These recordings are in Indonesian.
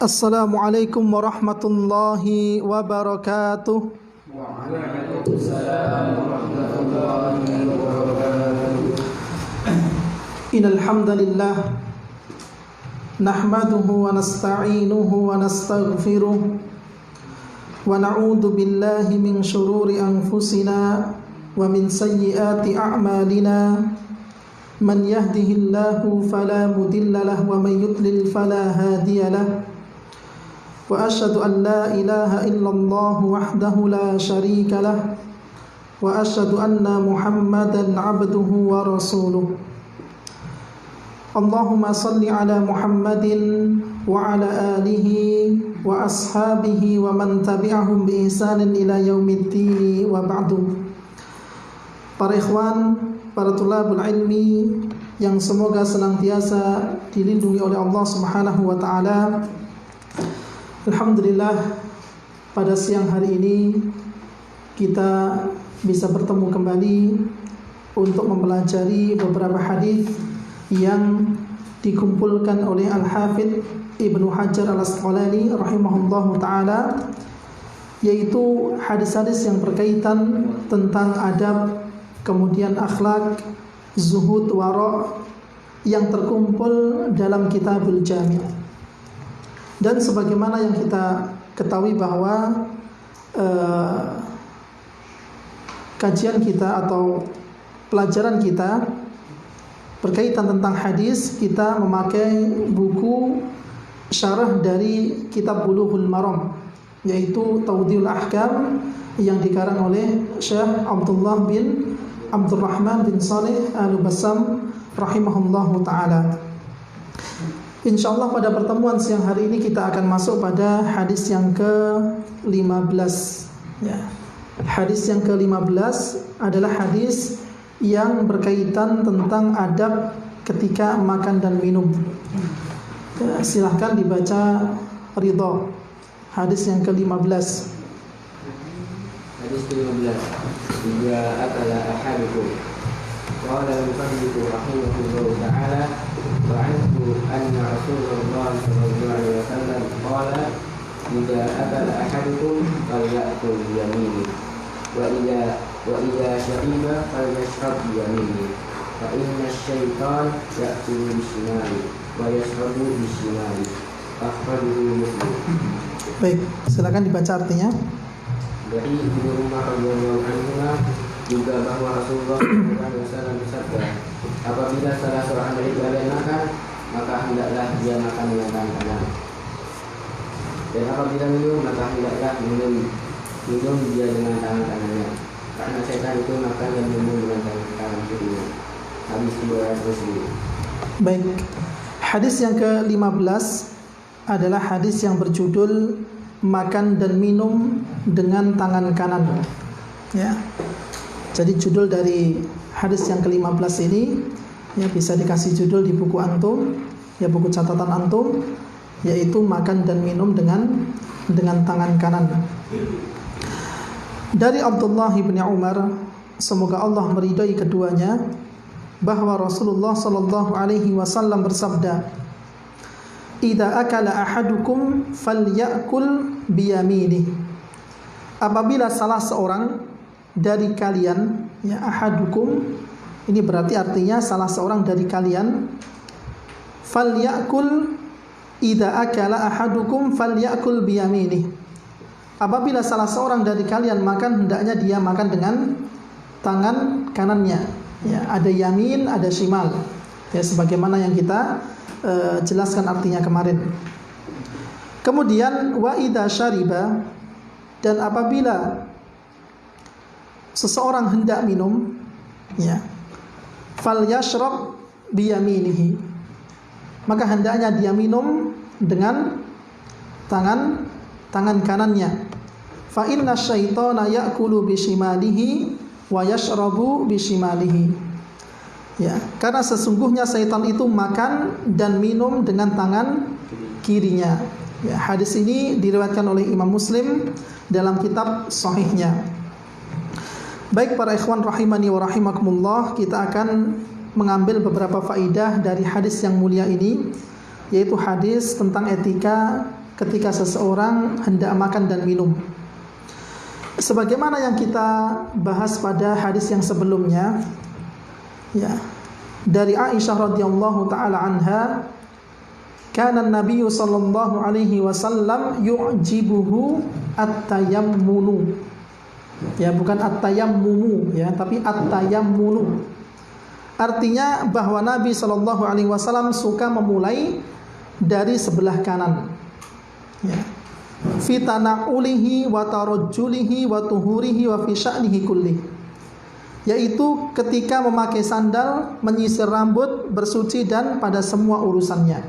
Assalamualaikum warahmatullahi wabarakatuh. Waalaikumsalam warahmatullahi wabarakatuh. Innal hamdalillah nahmaduhu wa nasta'inuhu wa nastaghfiruh wa na'udzu billahi min shururi anfusina wa min sayyiati a'malina. Man yahdihillahu fala mudilla lahu wa man yudlil fala hadiya lahu. Wa asyhadu an la ilaha illallah wahdahu la syarika lah wa asyhadu anna Muhammadan abduhu wa rasuluh. Allahumma salli ala Muhammadin wa ala alihi wa ashabihi wa man tabi'ahum bi ihsanin ila yaumiddin wa ba'du. Para ikhwan, para tulabul ilmi yang semoga senantiasa dilindungi oleh Allah Subhanahu wa taala. Alhamdulillah, pada siang hari ini kita bisa bertemu kembali untuk mempelajari beberapa hadis yang dikumpulkan oleh Al-Hafidz Ibnu Hajar Al-Asqalani rahimahullahu taala, yaitu hadis-hadis yang berkaitan tentang adab, kemudian akhlak, zuhud, wara' yang terkumpul dalam Kitabul Jami'. Dan sebagaimana yang kita ketahui bahwa kajian kita atau pelajaran kita berkaitan tentang hadis, kita memakai buku syarah dari kitab Bulughul Maram, yaitu Tawdihul Ahkam yang dikarang oleh Syekh Abdullah bin Abdurrahman bin Saleh Al-Bassam rahimahullahu ta'ala. InsyaAllah pada pertemuan siang hari ini kita akan masuk pada hadis yang ke-15 ya. Hadis yang ke-15 adalah hadis yang berkaitan tentang adab ketika makan dan minum ya, silahkan dibaca Ridha. Hadis yang ke-15. Hadis ke-15. Jika akala ahadukum qala al-musannifu rahimahullahu ta'ala wa anhu anna Rasulullah sallallahu alaihi wasallam qala jika akala ahadukum falyakul bi yaminihi wa idza shariba falyashrab bi yaminihi fa inna asy-syaitan ya'kulu bi-shimali wa yashrabu bi-shimali. Akhrajahu Muslim. Baik, silakan dibaca artinya. Dari Ibnu Umar radhiyallahu anhu juga bahwa Rasulullah SAW bersabda, apabila salah seorang dari kalian makan, maka hendaklah dia makan dengan tangan kanan. Dan apabila minum, maka hendaklah minum dia dengan tangan kanannya. Karena setan itu makan dan minum dengan tangan kirinya. Hadis riwayat Muslim. Baik, hadis yang ke-15 adalah hadis yang berjudul makan dan minum dengan tangan kanan ya. Jadi judul dari hadis yang ke-15 ini ya bisa dikasih judul di buku antum ya, buku catatan antum, yaitu makan dan minum dengan tangan kanan. Dari Abdullah bin Umar, semoga Allah meridai keduanya, bahwa Rasulullah sallallahu alaihi wasallam bersabda, "Idza akala ahadukum falyakul biyaminihi." Apabila salah seorang dari kalian, ya, ahadukum ini berarti artinya salah seorang dari kalian, falyakul, idza akala ahadukum falyakul biyaminihi. Apabila salah seorang dari kalian makan, hendaknya dia makan dengan tangan kanannya. Ya, ada yamin, ada shimal. Ya, sebagaimana yang kita jelaskan artinya kemarin. Kemudian wa idza syariba, dan apabila seseorang hendak minum, ya, falyashrab biyaminihi, maka hendaknya dia minum dengan tangan kanannya. Fa inna syaitana ya'kulu bishimalihi wa yashrabu bishimalihi. Ya, karena sesungguhnya syaitan itu makan dan minum dengan tangan kirinya. Ya, hadis ini diriwayatkan oleh Imam Muslim dalam kitab sahihnya. Baik para ikhwan rahimani wa rahimakumullah, kita akan mengambil beberapa faidah dari hadis yang mulia ini, yaitu hadis tentang etika ketika seseorang hendak makan dan minum. Sebagaimana yang kita bahas pada hadis yang sebelumnya, ya, dari Aisyah radhiyallahu taala anha, kana Nabi sallallahu alaihi wasallam yu'jibuhu at-tayammunu. Ya, bukan at-tayammumu ya, tapi at-tayammunu. Artinya bahwa Nabi sallallahu alaihi wasallam suka memulai dari sebelah kanan. Ya. Fi tanaulihi wa tarajjulihi wa tuhurihi wa fi sya'nihi kulli. Yaitu ketika memakai sandal, menyisir rambut, bersuci dan pada semua urusannya.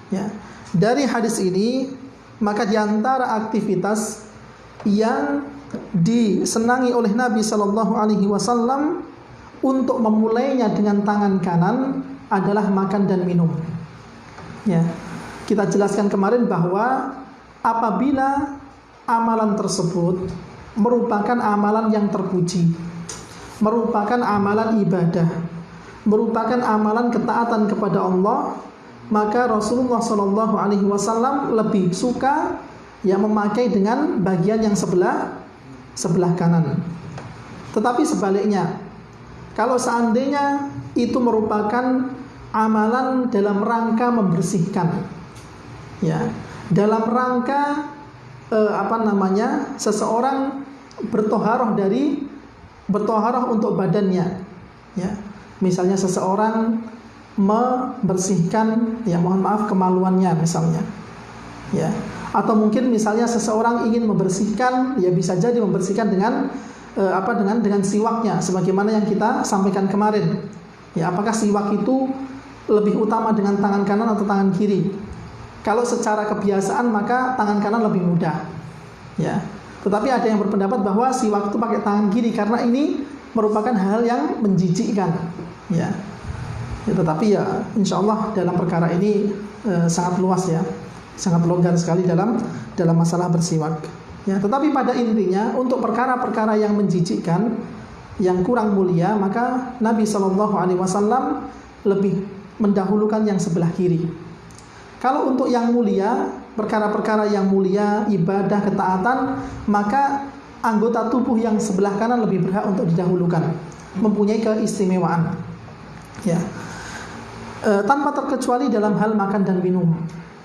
Ya. Dari hadis ini, maka di antara aktivitas yang disenangi oleh Nabi sallallahu alaihi wasallam untuk memulainya dengan tangan kanan adalah makan dan minum. Ya. Kita jelaskan kemarin bahwa apabila amalan tersebut merupakan amalan yang terpuji, merupakan amalan ibadah, merupakan amalan ketaatan kepada Allah, maka Rasulullah SAW lebih suka yang memakai dengan bagian yang sebelah kanan. Tetapi sebaliknya, kalau seandainya itu merupakan amalan dalam rangka membersihkan, ya, dalam rangka seseorang bertoharoh untuk badannya, ya. Misalnya seseorang membersihkan, ya, mohon maaf, kemaluannya misalnya, ya. Atau mungkin misalnya seseorang ingin membersihkan, ya bisa jadi membersihkan dengan dengan siwaknya, sebagaimana yang kita sampaikan kemarin. Ya, apakah siwak itu lebih utama dengan tangan kanan atau tangan kiri? Kalau secara kebiasaan maka tangan kanan lebih mudah. Ya. Tetapi ada yang berpendapat bahwa siwak itu pakai tangan kiri karena ini merupakan hal yang menjijikkan. Ya. Ya, tetapi ya insya Allah dalam perkara ini sangat luas, ya, sangat longgar sekali dalam masalah bersiwak. Ya, tetapi pada intinya untuk perkara-perkara yang menjijikkan, yang kurang mulia, maka Nabi SAW lebih mendahulukan yang sebelah kiri. Kalau untuk yang mulia, perkara-perkara yang mulia, ibadah, ketaatan, maka anggota tubuh yang sebelah kanan lebih berhak untuk didahulukan, mempunyai keistimewaan. Ya. Tanpa terkecuali dalam hal makan dan minum.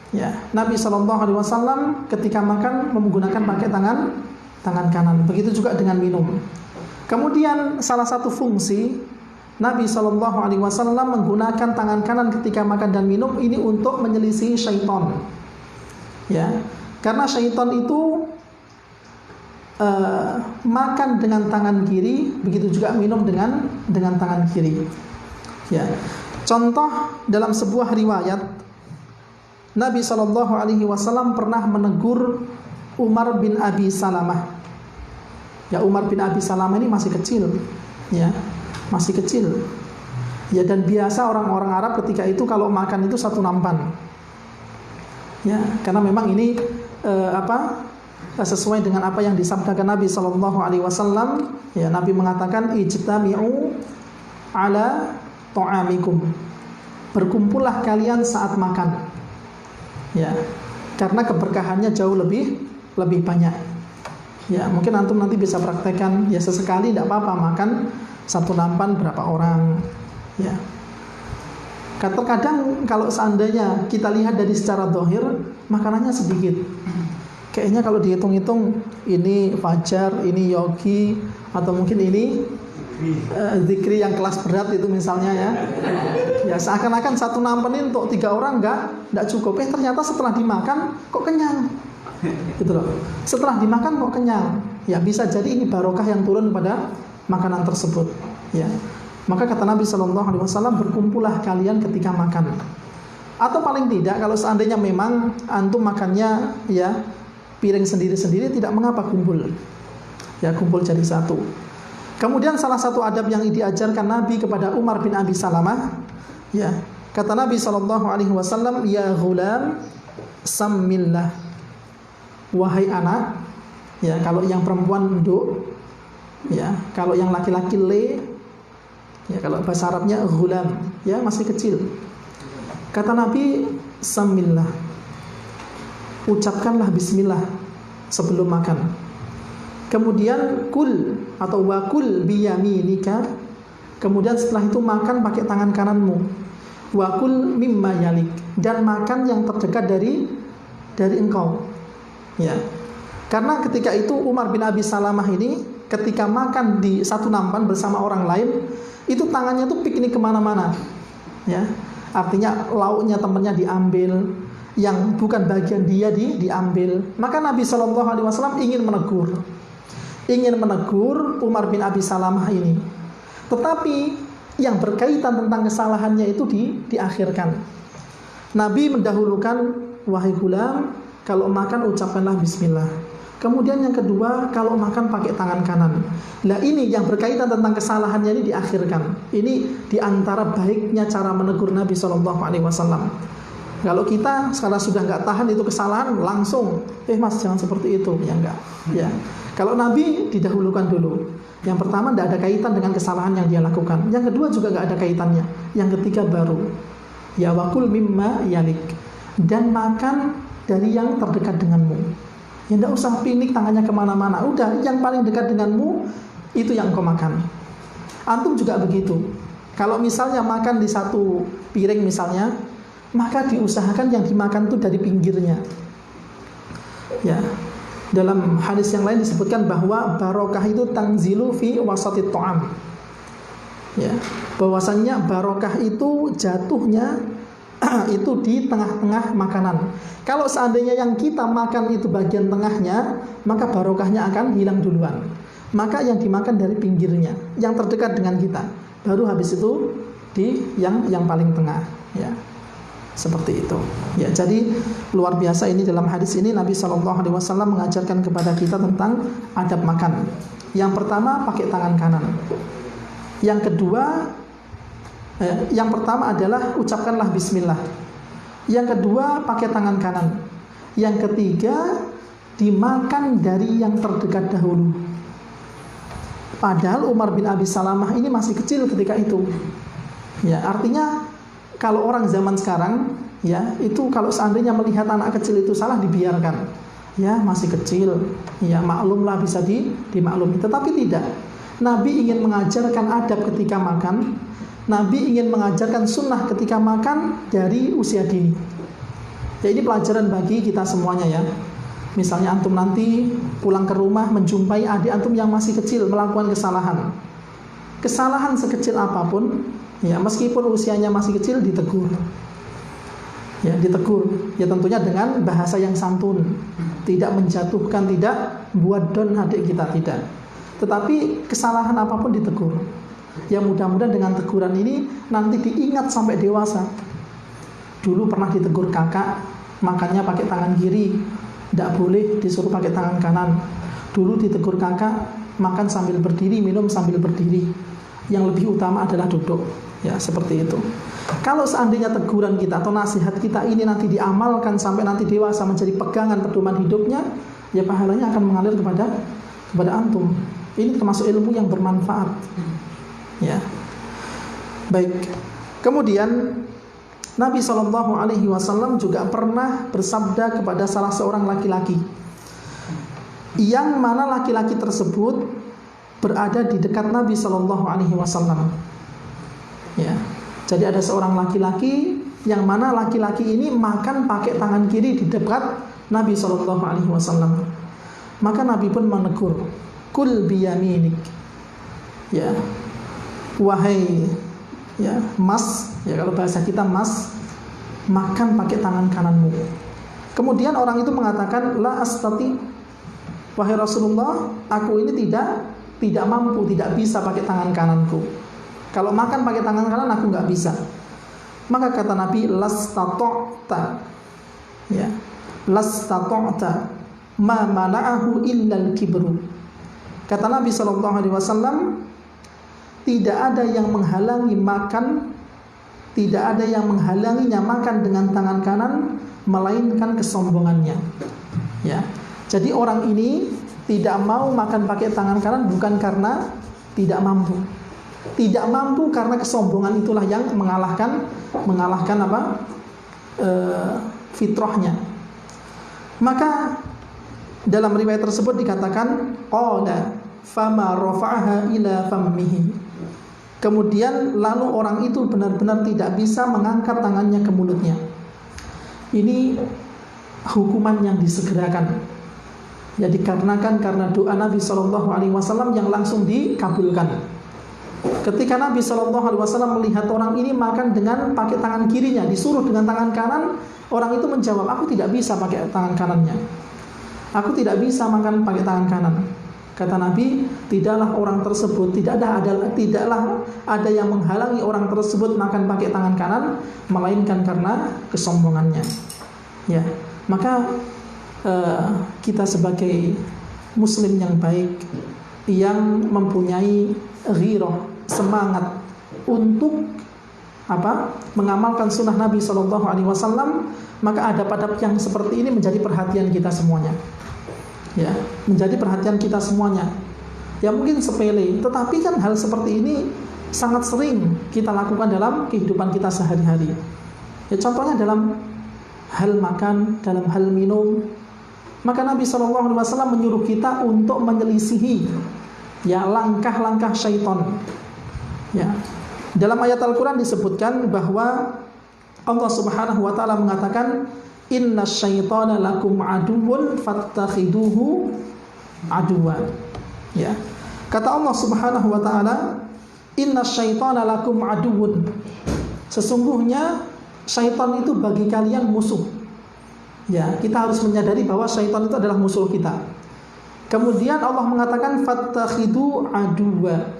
Ya, Nabi SAW ketika makan menggunakan pakai tangan kanan. Begitu juga dengan minum. Kemudian salah satu fungsi Nabi SAW menggunakan tangan kanan ketika makan dan minum ini untuk menyelisihi syaitan. Ya, karena syaitan itu makan dengan tangan kiri, begitu juga minum dengan tangan kiri. Ya, contoh dalam sebuah riwayat, Nabi SAW pernah menegur Umar bin Abi Salamah. Ya, Umar bin Abi Salamah ini masih kecil, ya, masih kecil. Ya, dan biasa orang-orang Arab ketika itu kalau makan itu satu nampan. Ya, karena memang ini sesuai dengan apa yang disabdakan Nabi SAW. Ya, Nabi mengatakan ijtami'u ala ta'amikum. Berkumpullah kalian saat makan. Ya, karena keberkahannya jauh lebih banyak. Ya, mungkin antum nanti bisa praktekkan, ya, sesekali tidak apa-apa makan satu nampan berapa orang. Ya. Terkadang kalau seandainya kita lihat dari secara zahir makanannya sedikit. Kayaknya kalau dihitung-hitung ini fajar, ini yogi, atau mungkin ini zikri yang kelas berat itu misalnya, ya. Ya, seakan-akan satu nampan ini untuk 3 orang enggak cukup. Ternyata setelah dimakan kok kenyang. Gitu loh. Setelah dimakan kok kenyang. Ya, bisa jadi ini barokah yang turun pada makanan tersebut. Ya. Maka kata Nabi SAW, berkumpullah kalian ketika makan. Atau paling tidak kalau seandainya memang antum makannya, ya, piring sendiri-sendiri, tidak mengapa kumpul. Ya, kumpul jadi satu. Kemudian salah satu adab yang diajarkan Nabi kepada Umar bin Abi Salamah, ya, kata Nabi SAW, ya ghulam sammillah, wahai anak, ya, kalau yang perempuan nduk, ya, kalau yang laki-laki le, ya, kalau bahasa Arabnya ghulam, ya, masih kecil. Kata Nabi, sammillah, ucapkanlah bismillah sebelum makan. Kemudian kul atau wakul biyaminika. Kemudian setelah itu makan pakai tangan kananmu. Wakul mimma yalik, dan makan yang terdekat dari engkau. Ya. Karena ketika itu Umar bin Abi Salamah ini ketika makan di satu nampan bersama orang lain, itu tangannya tuh piknik kemana-mana. Ya. Artinya lauknya temannya diambil, yang bukan bagian dia diambil. Maka Nabi SAW ingin menegur Umar bin Abi Salamah ini. Tetapi yang berkaitan tentang kesalahannya itu diakhirkan. Nabi mendahulukan, wahai gulam, kalau makan ucapkanlah bismillah. Kemudian yang kedua, kalau makan pakai tangan kanan. Nah ini yang berkaitan tentang kesalahannya ini diakhirkan. Ini diantara baiknya cara menegur Nabi SAW. Kalau kita sekarang sudah nggak tahan itu kesalahan, langsung, mas jangan seperti itu, ya enggak. Ya. Kalau Nabi didahulukan dulu. Yang pertama tidak ada kaitan dengan kesalahan yang dia lakukan. Yang kedua juga nggak ada kaitannya. Yang ketiga baru, ya wakul mimma yalik, dan makan dari yang terdekat denganmu. Ya tidak usah pinik tangannya kemana-mana. Udah yang paling dekat denganmu itu yang kau makan. Antum juga begitu. Kalau misalnya makan di satu piring misalnya, maka diusahakan yang dimakan itu dari pinggirnya. Ya. Dalam hadis yang lain disebutkan bahwa barokah itu tanzilu fi wasatit ta'am. Ya, bahwasannya barokah itu jatuhnya itu di tengah-tengah makanan. Kalau seandainya yang kita makan itu bagian tengahnya, maka barokahnya akan hilang duluan. Maka yang dimakan dari pinggirnya, yang terdekat dengan kita. Baru habis itu di yang paling tengah, ya. Seperti itu. Ya, jadi luar biasa ini dalam hadis ini Nabi SAW mengajarkan kepada kita tentang adab makan. Yang pertama pakai tangan kanan. Yang kedua, yang pertama adalah ucapkanlah bismillah. Yang kedua pakai tangan kanan. Yang ketiga dimakan dari yang terdekat dahulu. Padahal Umar bin Abi Salamah ini masih kecil ketika itu. Ya, artinya kalau orang zaman sekarang, ya itu kalau seandainya melihat anak kecil itu salah dibiarkan, ya masih kecil, ya maklumlah bisa dimaklumi. Tetapi tidak. Nabi ingin mengajarkan adab ketika makan. Nabi ingin mengajarkan sunnah ketika makan dari usia dini. Ya ini pelajaran bagi kita semuanya ya. Misalnya antum nanti pulang ke rumah menjumpai adik antum yang masih kecil melakukan kesalahan. Kesalahan sekecil apapun, ya meskipun usianya masih kecil ditegur. Ya ditegur, ya tentunya dengan bahasa yang santun, tidak menjatuhkan, tidak buat down adik kita, tidak. Tetapi kesalahan apapun ditegur. Ya mudah-mudahan dengan teguran ini nanti diingat sampai dewasa. Dulu pernah ditegur kakak, makannya pakai tangan kiri, tidak boleh disuruh pakai tangan kanan. Dulu ditegur kakak, makan sambil berdiri, minum sambil berdiri. Yang lebih utama adalah duduk. Ya seperti itu. Kalau seandainya teguran kita atau nasihat kita ini nanti diamalkan sampai nanti dewasa menjadi pegangan pedoman hidupnya, ya pahalanya akan mengalir kepada antum. Ini termasuk ilmu yang bermanfaat. Ya. Baik. Kemudian Nabi SAW juga pernah bersabda kepada salah seorang laki-laki, yang mana laki-laki tersebut berada di dekat Nabi SAW. Ya. Jadi ada seorang laki-laki yang mana laki-laki ini makan pakai tangan kiri di dekat Nabi SAW. Maka Nabi pun menegur, kul biyaminik. Ya, wahai ya mas, ya kalau bahasa kita mas, makan pakai tangan kananmu. Kemudian orang itu mengatakan, la astati, wahai Rasulullah, aku ini tidak mampu, tidak bisa pakai tangan kananku. Kalau makan pakai tangan kanan aku nggak bisa. Maka kata Nabi, lastata'ta, ya, lastata'ta, ma mana'ahu illal kibru. Kata Nabi SAW, tidak ada yang menghalangi makan, tidak ada yang menghalanginya makan dengan tangan kanan, melainkan kesombongannya. Ya, jadi orang ini tidak mau makan pakai tangan kanan bukan karena tidak mampu. Tidak mampu karena kesombongan itulah yang mengalahkan apa? Fitrahnya. Maka dalam riwayat tersebut dikatakan qala fama rafa'aha ila fammihi. Kemudian lalu orang itu benar-benar tidak bisa mengangkat tangannya ke mulutnya. Ini hukuman yang disegerakan. Ya, dikarenakan karena doa Nabi SAW yang langsung dikabulkan. Ketika Nabi SAW melihat orang ini makan dengan pakai tangan kirinya, disuruh dengan tangan kanan, orang itu menjawab, aku tidak bisa pakai tangan kanannya. Aku tidak bisa makan pakai tangan kanan. Kata Nabi, tidaklah orang tersebut, tidaklah ada yang menghalangi orang tersebut makan pakai tangan kanan, melainkan karena kesombongannya. Ya, maka kita sebagai Muslim yang baik, yang mempunyai ghirah, semangat untuk mengamalkan sunnah Nabi SAW, maka adab-adab yang seperti ini menjadi perhatian kita semuanya. Ya, menjadi perhatian kita semuanya. Ya mungkin sepele, tetapi kan hal seperti ini sangat sering kita lakukan dalam kehidupan kita sehari-hari. Ya, contohnya dalam hal makan, dalam hal minum. Maka Nabi SAW menyuruh kita untuk menyelisihi ya langkah-langkah syaitan. Ya. Dalam ayat Al-Quran disebutkan bahwa Allah Subhanahu wa ta'ala mengatakan, inna syaitana lakum aduwwun fattakhiduhu aduwa. Ya. Kata Allah Subhanahu wa ta'ala, inna syaitana lakum aduwwun. Sesungguhnya syaitan itu bagi kalian musuh. Ya, kita harus menyadari bahwa syaitan itu adalah musuh kita. Kemudian Allah mengatakan fattakhidu aduwa.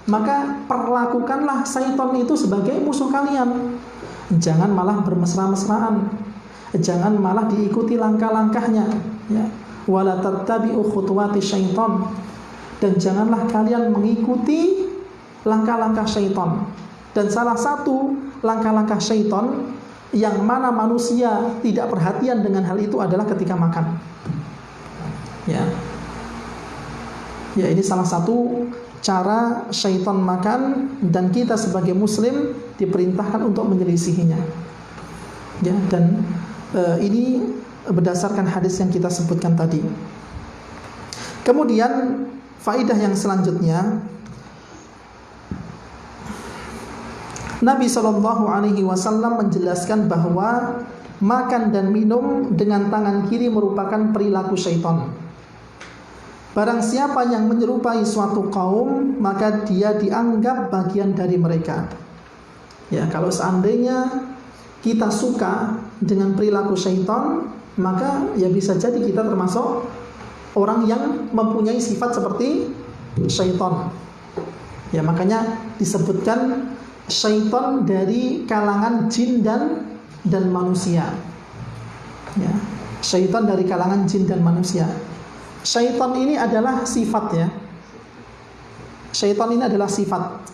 Maka perlakukanlah syaitan itu sebagai musuh kalian. Jangan malah bermesra-mesraan. Jangan malah diikuti langkah-langkahnya, ya. Wala tattabi'u khutuwati syaitan. Dan janganlah kalian mengikuti langkah-langkah syaitan. Dan salah satu langkah-langkah syaitan yang mana manusia tidak perhatian dengan hal itu adalah ketika makan. Ya. Ya, ini salah satu cara syaitan makan, dan kita sebagai muslim diperintahkan untuk menyelisihinya. Ya, dan ini berdasarkan hadis yang kita sebutkan tadi. Kemudian faidah yang selanjutnya, Nabi SAW menjelaskan bahwa makan dan minum dengan tangan kiri merupakan perilaku syaitan. Barang siapa yang menyerupai suatu kaum, maka dia dianggap bagian dari mereka. Ya, kalau seandainya kita suka dengan perilaku syaitan, maka ya bisa jadi kita termasuk orang yang mempunyai sifat seperti syaitan. Ya, makanya disebutkan syaitan dari kalangan jin dan manusia. Ya, syaitan dari kalangan jin dan manusia. Syaitan ini adalah sifat, ya. Syaitan ini adalah sifat.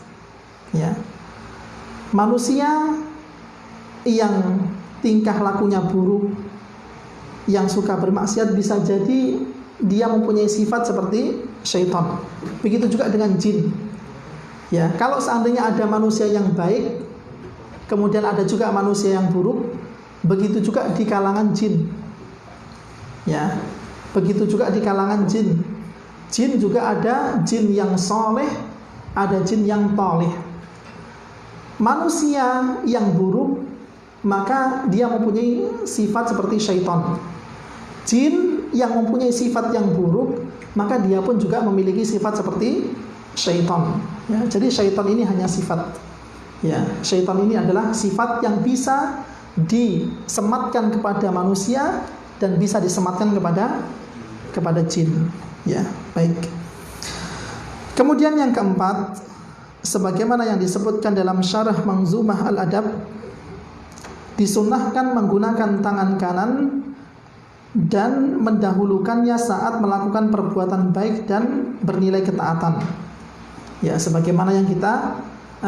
Ya. Manusia yang tingkah lakunya buruk, yang suka bermaksiat, bisa jadi dia mempunyai sifat seperti syaitan. Begitu juga dengan jin. Ya, kalau seandainya ada manusia yang baik, kemudian ada juga manusia yang buruk, begitu juga di kalangan jin. Ya, begitu juga di kalangan jin. Jin juga ada jin yang soleh, ada jin yang toleh. Manusia yang buruk, maka dia mempunyai sifat seperti syaitan. Jin yang mempunyai sifat yang buruk, maka dia pun juga memiliki sifat seperti syaitan. Ya, jadi syaitan ini hanya sifat. Ya, syaitan ini adalah sifat yang bisa disematkan kepada manusia dan bisa disematkan kepada jin. Ya, baik. Kemudian yang keempat, sebagaimana yang disebutkan dalam syarah Manzumah Al-Adab, disunnahkan menggunakan tangan kanan dan mendahulukannya saat melakukan perbuatan baik dan bernilai ketaatan. Ya, sebagaimana yang kita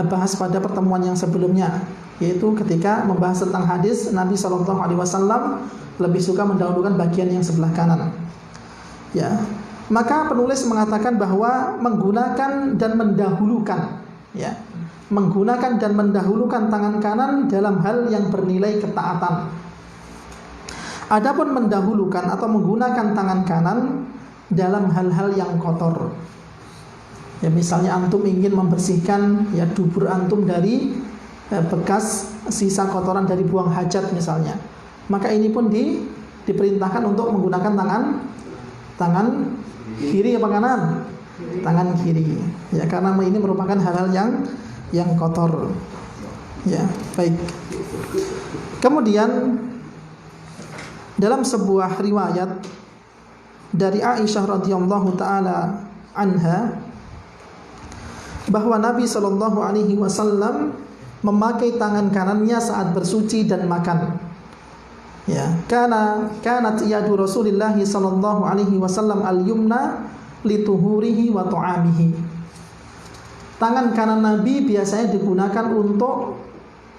bahas pada pertemuan yang sebelumnya, yaitu ketika membahas tentang hadis Nabi SAW lebih suka mendahulukan bagian yang sebelah kanan. Ya, maka penulis mengatakan bahwa menggunakan dan mendahulukan, ya, menggunakan dan mendahulukan tangan kanan dalam hal yang bernilai ketaatan. Adapun mendahulukan atau menggunakan tangan kanan dalam hal-hal yang kotor. Ya, misalnya antum ingin membersihkan ya dubur antum dari bekas sisa kotoran dari buang hajat misalnya. Maka ini pun diperintahkan untuk menggunakan tangan kiri apa kanan? Tangan kiri. Ya, karena ini merupakan hal-hal yang kotor. Ya, baik. Kemudian dalam sebuah riwayat dari Aisyah radhiyallahu taala anha bahwa Nabi sallallahu alaihi wasallam memakai tangan kanannya saat bersuci dan makan. Ya, kanat yadu Rasulillah sallallahu alaihi wasallam al-yumna lituhurihi wa tu'amihi. Tangan kanan Nabi biasanya digunakan untuk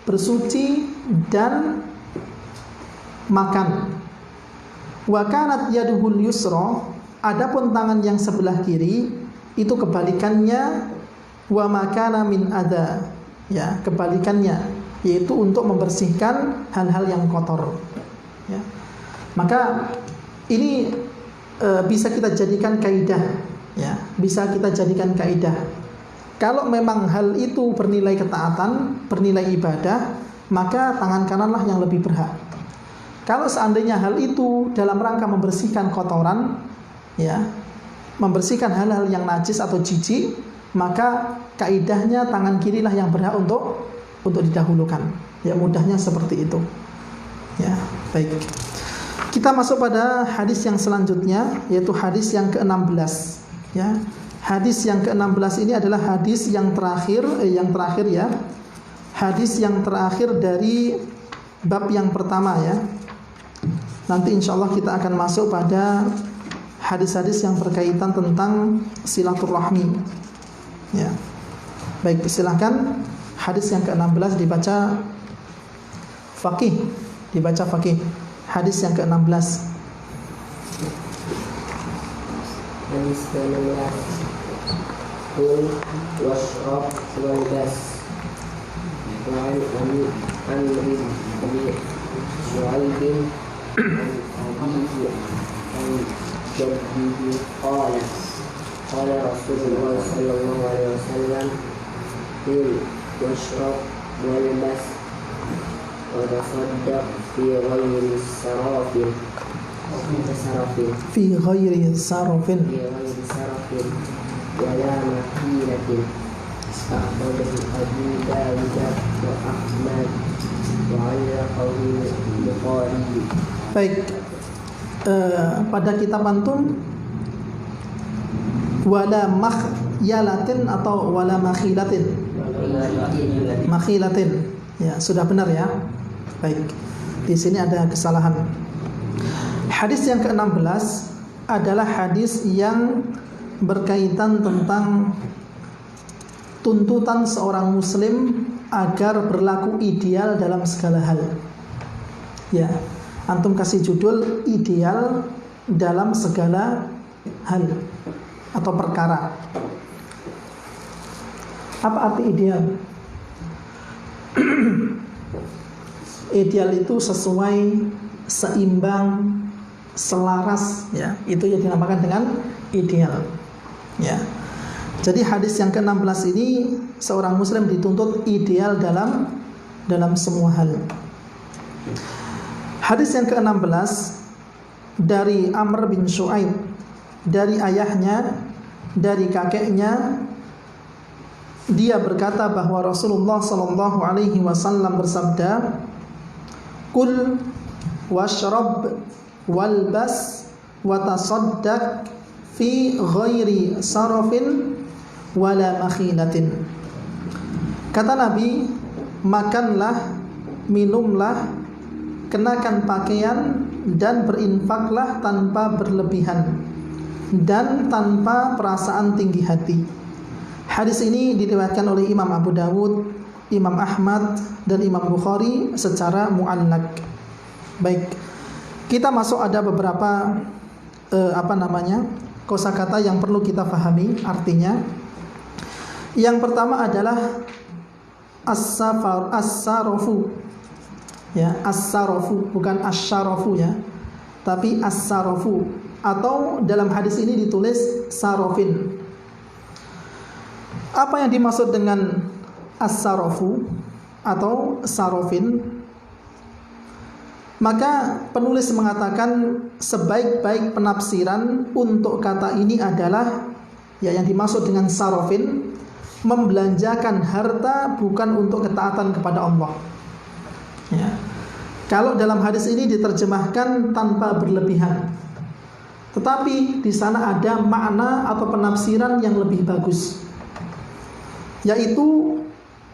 bersuci dan makan. Wa kanat yaduhul yusra, adapun tangan yang sebelah kiri itu kebalikannya, wa makana min adza, ya, kebalikannya, yaitu untuk membersihkan hal-hal yang kotor. Ya. Maka ini bisa kita jadikan kaidah, ya, bisa kita jadikan kaidah. Kalau memang hal itu bernilai ketaatan, bernilai ibadah, maka tangan kananlah yang lebih berhak. Kalau seandainya hal itu dalam rangka membersihkan kotoran, ya, membersihkan hal-hal yang najis atau jijik, maka kaidahnya tangan kirilah yang berhak untuk didahulukan. Ya, mudahnya seperti itu. Ya, baik. Kita masuk pada hadis yang selanjutnya, yaitu hadis yang ke-16. Ya, hadis yang ke-16 ini adalah hadis yang terakhir ya. Hadis yang terakhir dari bab yang pertama ya. Nanti insyaallah kita akan masuk pada hadis-hadis yang berkaitan tentang silaturahmi. Ya. Baik, silakan hadis yang ke-16 dibaca faqih. Hadis yang ke-16. Hadis ke-16. Kul washrab walbas. Wa'an amri bi Shu'aibin an jaddihi qala Rasulullah sallallahu alaihi wasallam kul washrab walbas wa tasaddaq fi ghairi sarafin wala makilatin. Akhrajahu Abu Dawud wa Ahmad wa 'allaqahu Bukhari. Baik, pada kitab antum wala makhyalatin atau wala makhilatin. Ya, sudah benar ya. Baik. Di sini ada kesalahan. Hadis yang ke-16 adalah hadis yang berkaitan tentang tuntutan seorang muslim agar berlaku ideal dalam segala hal. Ya, antum kasih judul ideal dalam segala hal atau perkara. Apa arti ideal? Ideal itu sesuai, seimbang, selaras, ya. Itu yang dinamakan dengan ideal. Ya. Jadi hadis yang ke-16 ini seorang muslim dituntut ideal dalam semua hal. Hadis yang ke-16 dari Amr bin Shu'aib, dari ayahnya, dari kakeknya, dia berkata bahwa Rasulullah sallallahu alaihi wasallam bersabda, "Kul washrab walbas wa tasaddaq fi ghairi sarafin wala makhilatin." Kata Nabi, makanlah, minumlah, kenakan pakaian dan berinfaklah tanpa berlebihan dan tanpa perasaan tinggi hati. Hadis ini diriwayatkan oleh Imam Abu Dawud, Imam Ahmad dan Imam Bukhari secara mu'allaq. Baik, kita masuk ada beberapa kosakata yang perlu kita pahami artinya. Yang pertama adalah as-sarafu. Ya, as-sarafu bukan asy-syarafu ya. tapi as-sarafu, atau dalam hadis ini ditulis sarofin. Apa yang dimaksud dengan as-sarafu atau sarofin? Maka penulis mengatakan sebaik-baik penafsiran untuk kata ini adalah, ya, yang dimaksud dengan sarofin, membelanjakan harta bukan untuk ketaatan kepada Allah. Ya. Kalau dalam hadis ini diterjemahkan tanpa berlebihan, tetapi di sana ada makna atau penafsiran yang lebih bagus, yaitu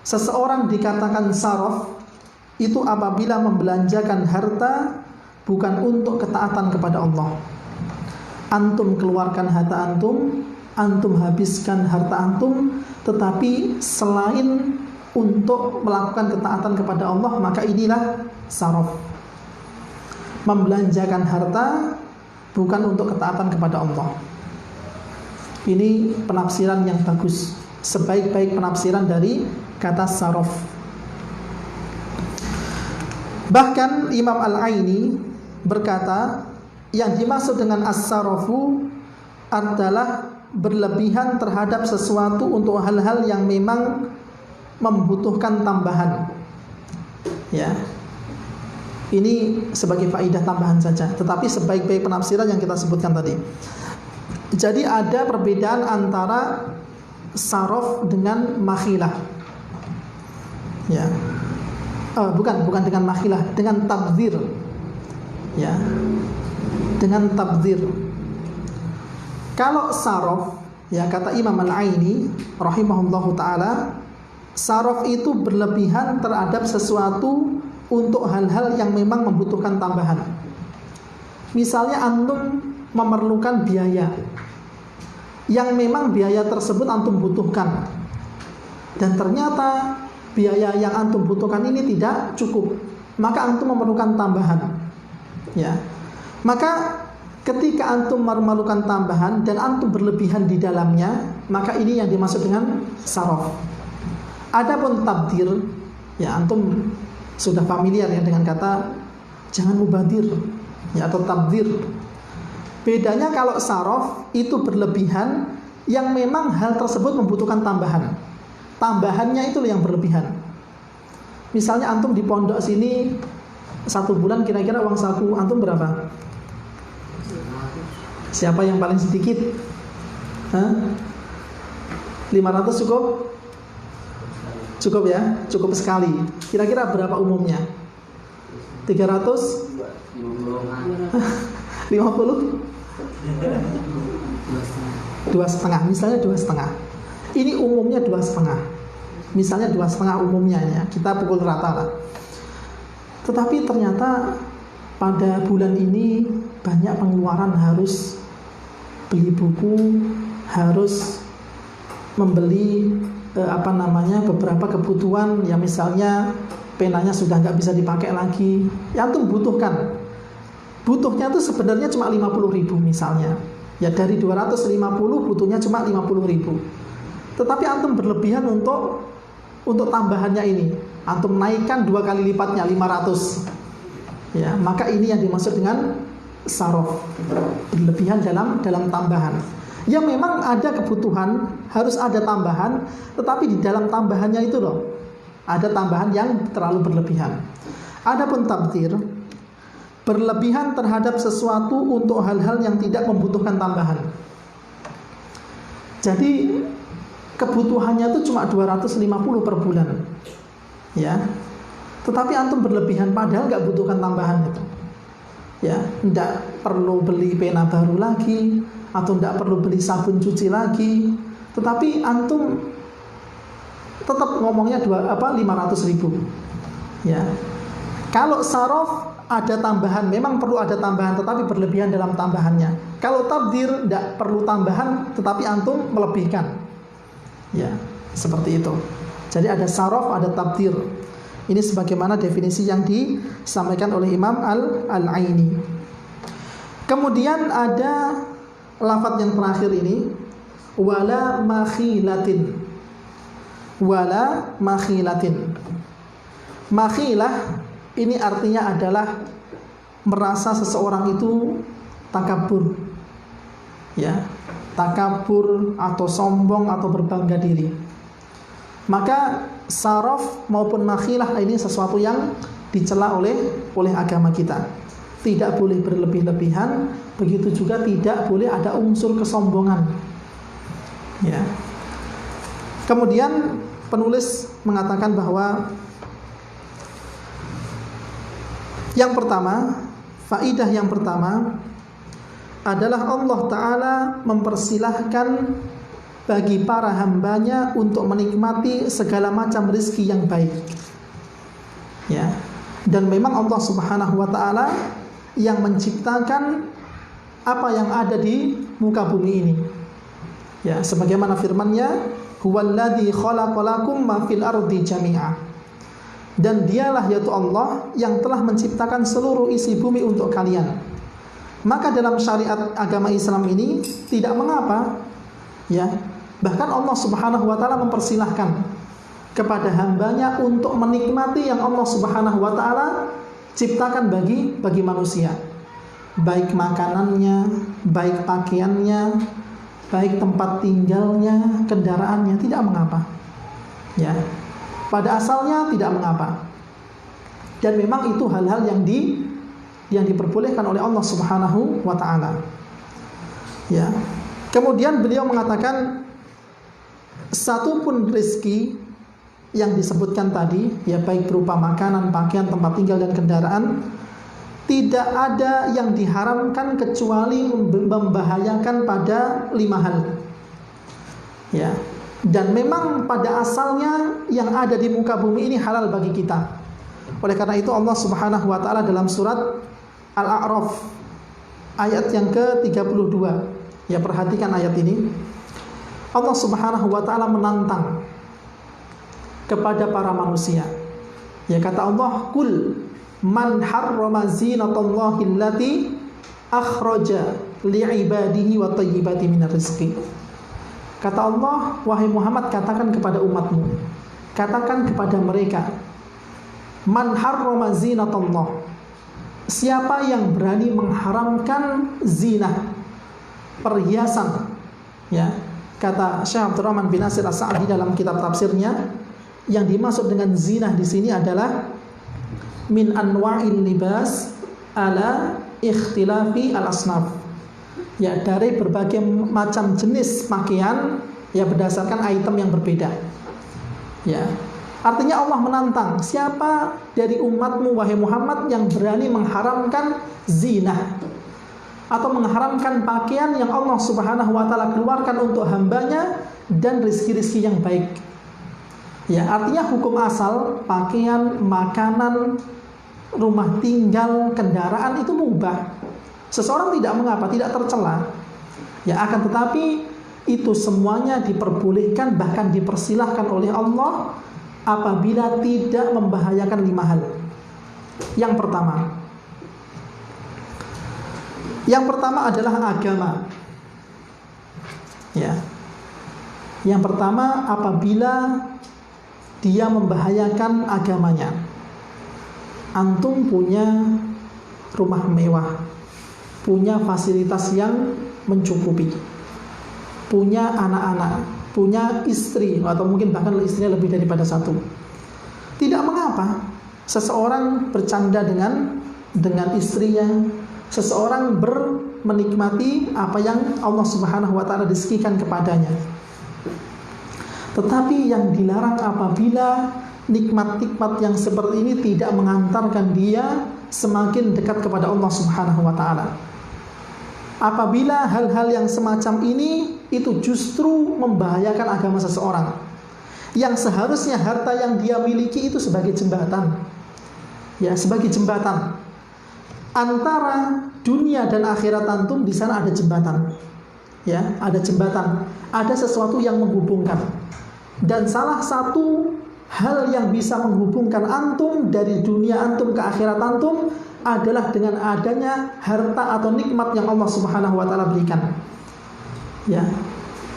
seseorang dikatakan sarof itu apabila membelanjakan harta bukan untuk ketaatan kepada Allah. Antum keluarkan harta antum, antum habiskan harta antum, tetapi selain untuk melakukan ketaatan kepada Allah, maka inilah sarof. Membelanjakan harta bukan untuk ketaatan kepada Allah. Ini penafsiran yang bagus, sebaik-baik penafsiran dari kata sarof. Bahkan Imam Al-Aini berkata, yang dimaksud dengan as-sarofu adalah berlebihan terhadap sesuatu untuk hal-hal yang memang membutuhkan tambahan. Ya, ini sebagai faedah tambahan saja, tetapi sebaik-baik penafsiran yang kita sebutkan tadi. Jadi ada perbedaan antara sarof dengan makhilah. Ya, bukan dengan makhilah, dengan tabdzir. Ya, dengan tabdzir. Kalau sarof, ya, kata Imam Al-Aini rahimahullahu ta'ala, sarof itu berlebihan terhadap sesuatu untuk hal-hal yang memang membutuhkan tambahan. Misalnya antum memerlukan biaya yang memang biaya tersebut antum butuhkan, dan ternyata biaya yang antum butuhkan ini tidak cukup, maka antum memerlukan tambahan. Ya, maka ketika antum memerlukan tambahan dan antum berlebihan di dalamnya, maka ini yang dimaksud dengan sarof. Adapun tabdir, ya, antum sudah familiar ya dengan kata jangan mubadir, ya, atau tabdir. Bedanya kalau sarof itu berlebihan yang memang hal tersebut membutuhkan tambahan. Tambahannya itu yang berlebihan. Misalnya antum di pondok sini 1 bulan kira-kira uang saku antum berapa? Siapa yang paling sedikit? 500 cukup? Cukup ya? Cukup sekali. Kira-kira berapa umumnya? 300? 50? 2,5. Misalnya 2,5. Ini umumnya 2,5. Misalnya 2,5 umumnya ya. Kita pukul rata lah. Tetapi ternyata pada bulan ini banyak pengeluaran, harus beli buku, harus membeli beberapa kebutuhan, ya, misalnya penanya sudah nggak bisa dipakai lagi, yang antum butuhkan. Butuhnya itu sebenarnya cuma 50.000 misalnya. Ya, dari 250 butuhnya cuma 50.000. Tetapi antum berlebihan untuk tambahannya ini. Antum naikkan 2 kali lipatnya 500. Ya, maka ini yang dimaksud dengan sarof, berlebihan dalam tambahan. Ya, memang ada kebutuhan, harus ada tambahan, tetapi di dalam tambahannya itu loh, ada tambahan yang terlalu berlebihan. Adapun tabdzir, berlebihan terhadap sesuatu untuk hal-hal yang tidak membutuhkan tambahan. Jadi kebutuhannya itu cuma 250 per bulan. Ya. Tetapi antum berlebihan padahal nggak butuhkan tambahan itu. Ya, tidak perlu beli pena baru lagi, atau tidak perlu beli sabun cuci lagi, tetapi antum tetap ngomongnya 500.000. Ya. Kalau sarof ada tambahan, memang perlu ada tambahan, tetapi berlebihan dalam tambahannya. Kalau tabdzir tidak perlu tambahan, tetapi antum melebihkan. Ya, seperti itu. Jadi ada sarof, ada tabdzir. Ini sebagaimana definisi yang disampaikan oleh Imam Al-Aini. Kemudian ada lafaz yang terakhir ini, wala makhilatin. Wala makhilatin. Makhilah ini artinya adalah merasa seseorang itu takabur, ya, takabur atau sombong atau berbangga diri, maka saraf maupun makhilah ini sesuatu yang dicela oleh agama kita. Tidak boleh berlebih-lebihan, begitu juga tidak boleh ada unsur kesombongan. Ya. Kemudian penulis mengatakan bahwa yang pertama, faidah yang pertama adalah Allah Ta'ala mempersilahkan bagi para hambanya untuk menikmati segala macam rezeki yang baik. Ya. Dan memang Allah Subhanahu wa Ta'ala yang menciptakan apa yang ada di muka bumi ini. Ya, sebagaimana firman-Nya, "Huwallazi khalaqalakum ma fil ardi jami'a." Dan dialah yaitu Allah yang telah menciptakan seluruh isi bumi untuk kalian. Maka dalam syariat agama Islam ini tidak mengapa, ya. Bahkan Allah Subhanahu wa Ta'ala mempersilahkan kepada hambanya untuk menikmati yang Allah Subhanahu wa Ta'ala ciptakan bagi manusia, baik makanannya, baik pakaiannya, baik tempat tinggalnya, kendaraannya, tidak mengapa. Ya, pada asalnya tidak mengapa. Dan memang itu hal-hal yang diperbolehkan oleh Allah Subhanahu wa Ta'ala. Ya. Kemudian beliau mengatakan, satupun rezeki yang disebutkan tadi, ya, baik berupa makanan, pakaian, tempat tinggal dan kendaraan, tidak ada yang diharamkan kecuali membahayakan pada 5 hal. Ya. Dan memang pada asalnya yang ada di muka bumi ini halal bagi kita. Oleh karena itu Allah Subhanahu wa Ta'ala dalam surat Al-A'raf ayat yang ke-32, ya, perhatikan ayat ini. Allah Subhanahu wa Ta'ala menantang kepada para manusia. Ya, kata Allah, "Qul man harrama zinatallahi allati akhraja li'ibadihi wa thayyibati minar rizqi." Kata Allah, wahai Muhammad, katakan kepada umatmu, katakan kepada mereka, man harrama zinatallah, siapa yang berani mengharamkan zina, perhiasan. Ya, kata Syekh Abdurrahman bin Nasir As-Sa'di dalam kitab tafsirnya, yang dimaksud dengan zina di sini adalah min anwa'il libas ala ikhtilafi al-asnaf. Ya, dari berbagai macam jenis pakaian, ya, berdasarkan item yang berbeda. Ya. Artinya Allah menantang, siapa dari umatmu wahai Muhammad yang berani mengharamkan zina atau mengharamkan pakaian yang Allah Subhanahu wa Ta'ala keluarkan untuk hambanya dan rizki-rizki yang baik. Ya, artinya hukum asal pakaian, makanan, rumah tinggal, kendaraan itu mubah. Seseorang tidak mengapa, tidak tercela. Ya, akan tetapi itu semuanya diperbolehkan, bahkan dipersilahkan oleh Allah apabila tidak membahayakan 5 hal. Yang pertama adalah agama. Ya. Yang pertama apabila dia membahayakan agamanya. Antum punya rumah mewah, punya fasilitas yang mencukupi, punya anak-anak, punya istri, atau mungkin bahkan istrinya lebih daripada satu. Tidak mengapa seseorang bercanda dengan istrinya, seseorang menikmati apa yang Allah Subhanahu wa Ta'ala rizkikan kepadanya. Tetapi yang dilarang apabila nikmat-nikmat yang seperti ini tidak mengantarkan dia semakin dekat kepada Allah Subhanahu wa Ta'ala. Apabila hal-hal yang semacam ini itu justru membahayakan agama seseorang, yang seharusnya harta yang dia miliki itu sebagai jembatan, ya, sebagai jembatan antara dunia dan akhirat antum. Di sana ada jembatan, ya, ada jembatan, ada sesuatu yang menghubungkan. Dan salah satu hal yang bisa menghubungkan antum dari dunia antum ke akhirat antum adalah dengan adanya harta atau nikmat yang Allah Subhanahu wa Ta'ala berikan. Ya.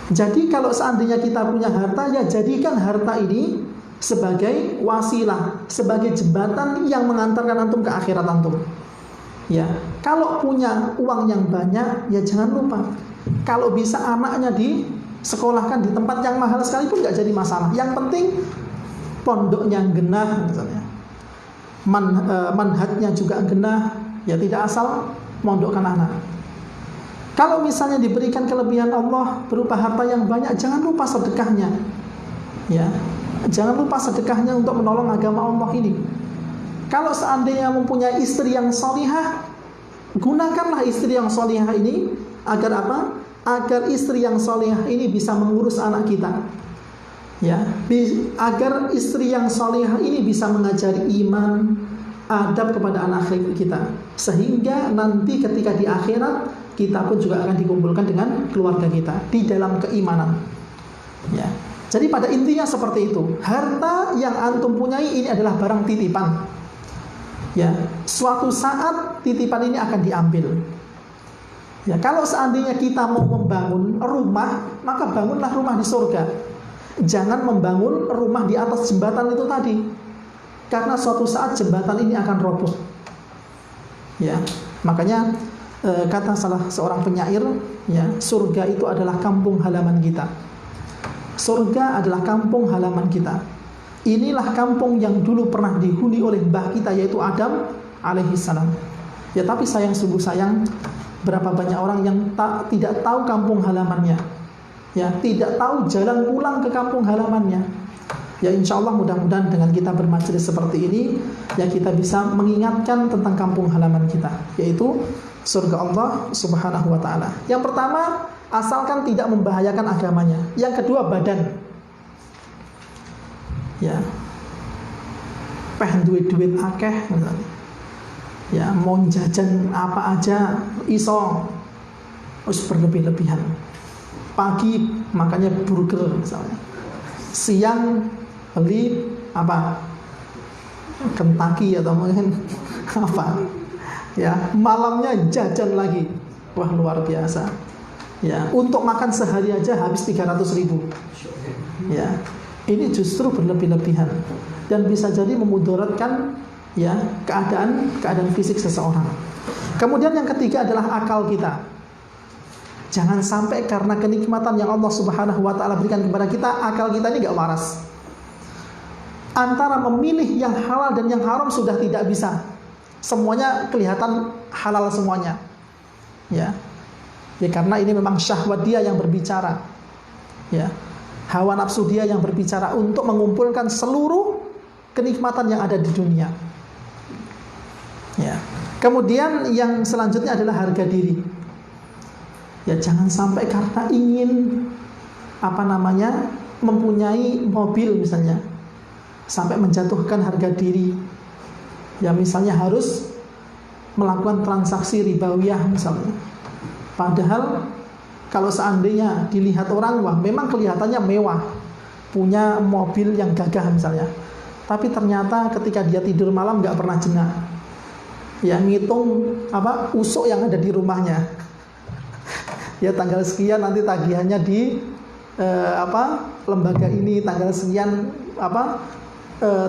Jadi kalau seandainya kita punya harta, ya jadikan harta ini sebagai wasilah, sebagai jembatan yang mengantarkan antum ke akhirat antum. Ya, kalau punya uang yang banyak, ya jangan lupa. Kalau bisa anaknya disekolahkan di tempat yang mahal sekalipun nggak jadi masalah. Yang penting pondoknya genah, misalnya. Manhajnya juga genah, ya tidak asal mondokkan anak. Kalau misalnya diberikan kelebihan Allah berupa harta yang banyak, jangan lupa sedekahnya. Ya, jangan lupa sedekahnya untuk menolong agama Allah ini. Kalau seandainya mempunyai istri yang salihah, gunakanlah istri yang salihah ini agar apa? Agar istri yang salihah ini bisa mengurus anak kita. Ya, agar istri yang salihah ini bisa mengajari iman, adab kepada anak kita, sehingga nanti ketika di akhirat kita pun juga akan dikumpulkan dengan keluarga kita di dalam keimanan. Ya. Jadi pada intinya seperti itu. Harta yang antum punyai ini adalah barang titipan. Ya, suatu saat titipan ini akan diambil. Ya, kalau seandainya kita mau membangun rumah, maka bangunlah rumah di surga. Jangan membangun rumah di atas jembatan itu tadi, karena suatu saat jembatan ini akan roboh. Ya, makanya kata salah seorang penyair, ya, surga itu adalah kampung halaman kita. Surga adalah kampung halaman kita. Inilah kampung yang dulu pernah dihuni oleh mbah kita, yaitu Adam alaihissalam. Ya, tapi sungguh sayang, berapa banyak orang yang tidak tahu kampung halamannya. Ya, tidak tahu jalan pulang ke kampung halamannya. Ya, insya Allah mudah-mudahan dengan kita bermajelis seperti ini, ya kita bisa mengingatkan tentang kampung halaman kita, yaitu surga Allah Subhanahu wa ta'ala. Yang pertama, asalkan tidak membahayakan agamanya. Yang kedua, badan. Ya, duit akeh misalnya. Ya, mau jajan apa aja iso, harus berlebih-lebihan. Pagi makannya burger misalnya, siang beli apa, Kentucky atau mungkin apa, ya, malamnya jajan lagi. Wah, luar biasa. Ya, untuk makan sehari aja habis 300.000. Ya, ini justru berlebih-lebihan dan bisa jadi memudaratkan, ya, keadaan fisik seseorang. Kemudian yang ketiga adalah akal kita. Jangan sampai karena kenikmatan yang Allah Subhanahu wa ta'ala berikan kepada kita, akal kita ini gak waras. Antara memilih yang halal dan yang haram sudah tidak bisa. Semuanya kelihatan halal semuanya. Ya. Ya, karena ini memang syahwat dia yang berbicara. Ya. Hawa nafsu dia yang berbicara untuk mengumpulkan seluruh kenikmatan yang ada di dunia. Ya. Kemudian yang selanjutnya adalah harga diri. Ya, jangan sampai karena ingin mempunyai mobil misalnya, sampai menjatuhkan harga diri. Ya, misalnya harus melakukan transaksi ribawiyah misalnya. Padahal kalau seandainya dilihat orang, wah memang kelihatannya mewah, punya mobil yang gagah misalnya, tapi ternyata ketika dia tidur malam nggak pernah jena. Ya, ngitung usuk yang ada di rumahnya. Ya, tanggal sekian nanti tagihannya di lembaga ini, tanggal sekian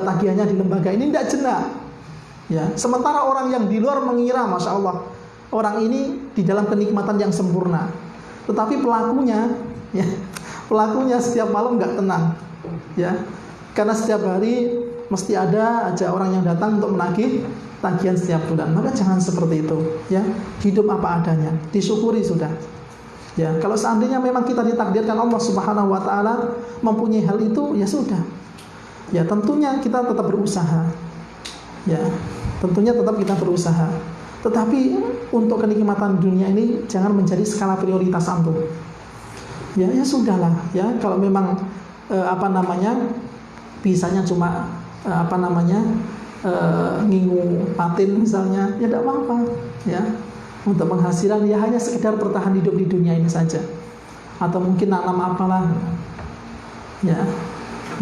tagihannya di lembaga ini, tidak jena. Ya, sementara orang yang di luar mengira, masya Allah, orang ini di dalam kenikmatan yang sempurna. Tetapi pelakunya setiap malam nggak tenang, ya, karena setiap hari mesti ada aja orang yang datang untuk menagih tagihan setiap bulan. Maka jangan seperti itu, ya, hidup apa adanya, disyukuri sudah. Ya, kalau seandainya memang kita ditakdirkan Allah Subhanahu wa ta'ala mempunyai hal itu, ya sudah. Ya, tentunya kita tetap berusaha. Ya, tentunya tetap kita berusaha. Tetapi untuk kenikmatan dunia ini jangan menjadi skala prioritas antum. Ya, ya sudahlah, ya, kalau memang bisanya cuma ngingu patin misalnya, ya tidak apa-apa, ya. Untuk penghasilan ya hanya sekedar bertahan hidup di dunia ini saja, atau mungkin nanam apalah, ya.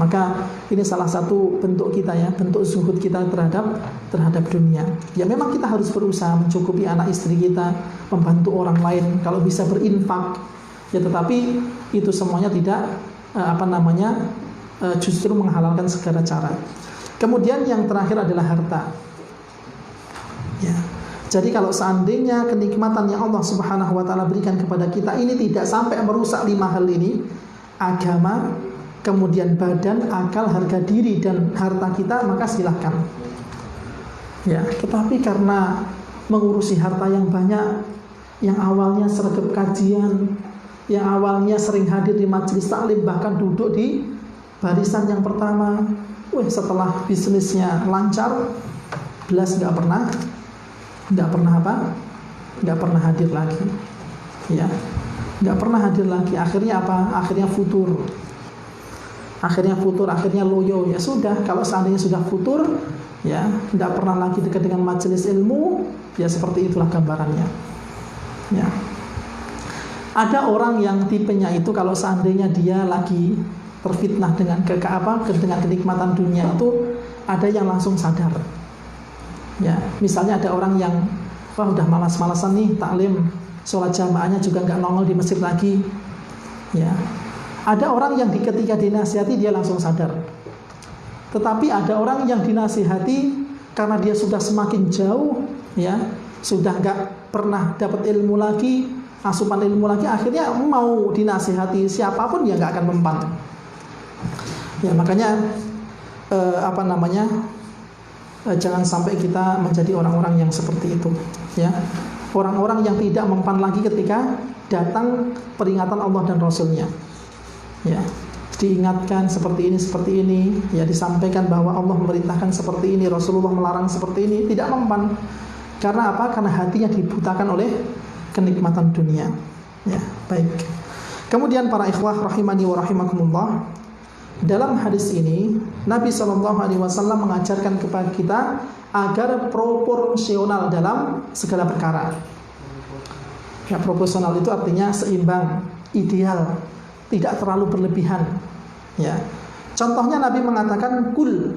Maka ini salah satu bentuk kita, ya, bentuk zuhud kita terhadap dunia. Ya, memang kita harus berusaha mencukupi anak istri kita, membantu orang lain, kalau bisa berinfak. Ya, tetapi itu semuanya tidak justru menghalalkan segala cara. Kemudian yang terakhir adalah harta. Ya. Jadi kalau seandainya kenikmatan yang Allah Subhanahu wa taala berikan kepada kita ini tidak sampai merusak 5 hal ini, agama, kemudian badan, akal, harga diri dan harta kita, maka silahkan. Ya, tetapi karena mengurusi harta yang banyak, yang awalnya sergap kajian, yang awalnya sering hadir di majelis taklim, bahkan duduk di barisan yang pertama, setelah bisnisnya lancar, belas nggak pernah hadir lagi, ya, nggak pernah hadir lagi. Akhirnya apa? Akhirnya futur, akhirnya loyo. Ya sudah, kalau seandainya sudah futur, ya nggak pernah lagi dekat dengan majelis ilmu, ya seperti itulah gambarannya. Ya, ada orang yang tipenya itu kalau seandainya dia lagi terfitnah dengan dengan kenikmatan dunia itu, ada yang langsung sadar. Ya, misalnya ada orang yang udah malas-malasan nih taklim, sholat jamaahnya juga nggak nongol di masjid lagi. Ya, ada orang yang ketika dinasihati dia langsung sadar. Tetapi ada orang yang dinasihati karena dia sudah semakin jauh, ya, sudah nggak pernah dapat ilmu lagi, asupan ilmu lagi, akhirnya mau dinasihati siapapun ya nggak akan mempan. Ya, makanya jangan sampai kita menjadi orang-orang yang seperti itu, ya. Orang-orang yang tidak mempan lagi ketika datang peringatan Allah dan Rasulnya, ya. Diingatkan seperti ini, ya, disampaikan bahwa Allah memerintahkan seperti ini, Rasulullah melarang seperti ini, tidak mempan. Karena apa? Karena hatinya dibutakan oleh kenikmatan dunia. Ya, baik. Kemudian para ikhwah rahimani wa rahimakumullah, dalam hadis ini Nabi SAW mengajarkan kepada kita agar proporsional dalam segala perkara. Ya, proporsional itu artinya seimbang, ideal, tidak terlalu berlebihan. Ya. Contohnya Nabi mengatakan kul